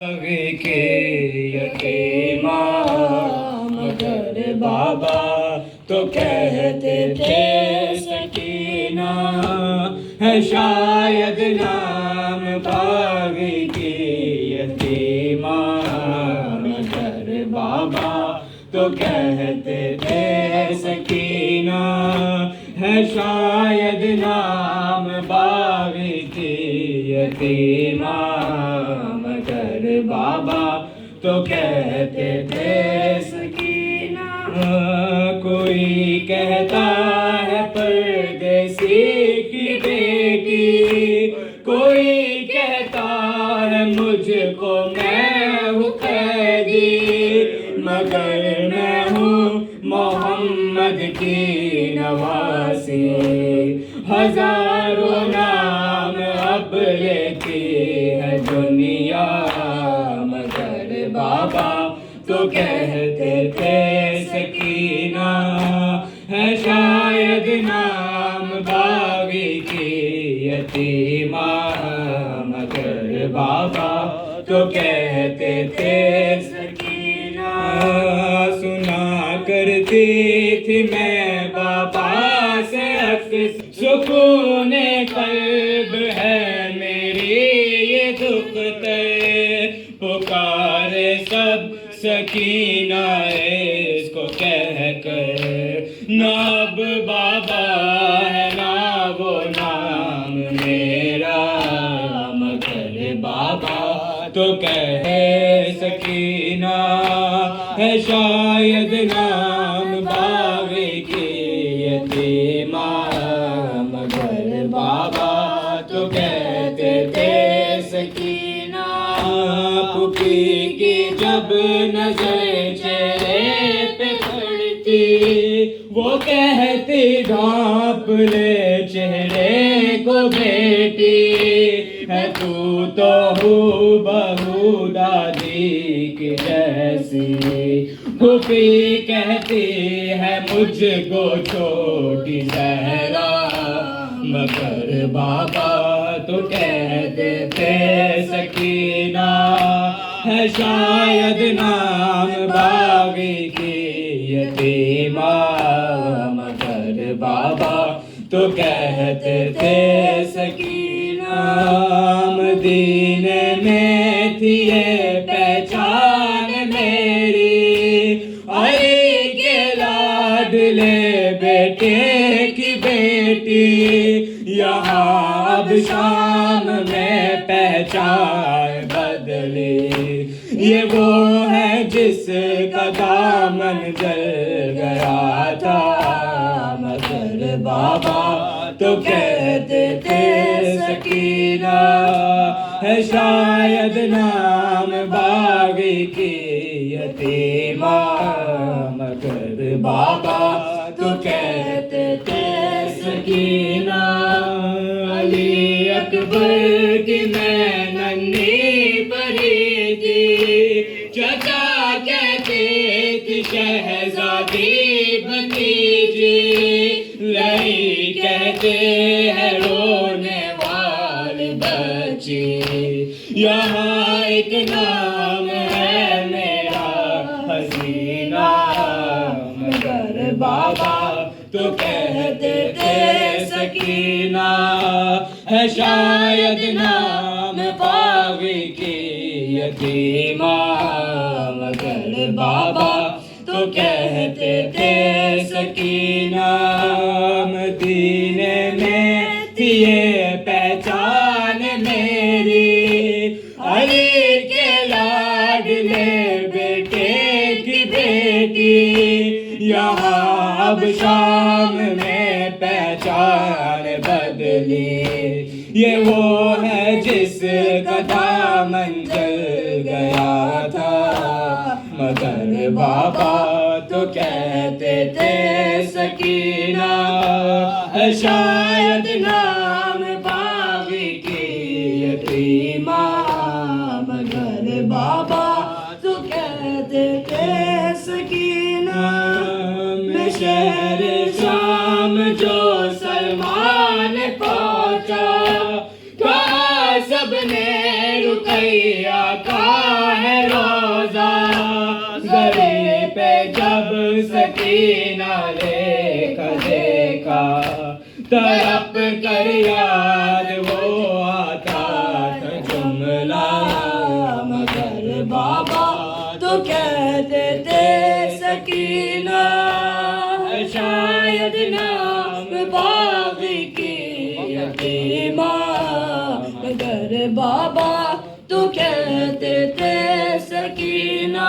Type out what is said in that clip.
کے یتیما مگر بابا تو کہتے تھے سکینہ ہے شاید نام باغی کی یتیما مگر بابا تو کہتے تھے سکینہ ہے شاید نام باغی کی یتیما مگر بابا تو کہتے تھے سکینہ کوئی کہتا ہے پردیسی کی بیٹی کوئی کہتا ہے مجھ کو میں ہوں قیدی مگر میں ہوں محمد کی نواسی ہزاروں نام اب لیتی ہے دنیا مگر بابا تو کہتے تھے سکینہ ہے شاید نام باغی کی یتیمہ مگر بابا تو کہتے تھے سکینہ سنا کرتی تھی میں بابا سے اکثر سکون قلب ہے میری یہ دکھتے پکارے سب سکینہ اس کو کہہ کر نہ اب بابا ہے نہ وہ نام میرا مگر بابا تو کہے سکینہ ہے شاید نام باغی کی یتیمہ مگر بابا تو کہتے تھے سکینہ پھوپھی کی جب نظر چہرے پہ پڑتی وہ کہتی ڈھانپ لے چہرے کو بیٹی ہے تو ہو بہو دادی کی جیسی پھوپھی کہتی ہے مجھ کو چھوٹی زہرا مگر بابا تو کہتے تھے سکینہ ہے شاید نام باغی کی یتیمہ مگر بابا تو کہتے تھے سکینہ مدینے میں تھی یہ پہچان میری علی کے لاڈلے بیٹے کی بیٹی یہاں اب شام میں پہچان بدلی یہ وہ ہے جس کا دامن جل گیا تھا مگر بابا تو کہتے تھے سکینہ ہے شاید نام باغی کی یتیمہ مگر بابا تو کہتے تھے سکینہ علی اکبر کی میں ننھی پری تھی چچا کہتے تھی شہزادی بھتیجی لئی کہتے ہیں رونے والی بچی یہاں ایک نام ہے میرا حسینہ مگر بابا تو کہتے تھے سکینہ ہے شاید نام باغی کی یتیمہ مگر بابا تو کہتے تھے سکینہ مدینے میں تھی یہ پہچان میری علی کے لاڈلے بیٹے کی بیٹی یہاں اب شام میں پہچان بدلی یہ وہ ہے جس کا دامن جل گیا تھا مگر بابا تو کہتے تھے سکینہ شاید نام باغی کی یتیمہ مگر بابا تو کہتے تھے سکینہ میں شہر شام جو سلمان پہنچا کہا سب نے رقیہ کا سکینہ دیکھا دیکھا تڑپ کر یاد وہ آتا تھا جملہ، مگر بابا تو کہتے تھے سکینہ، شاید نام باغ کی یتیمہ، مگر بابا تو کہتے تھے سکینہ۔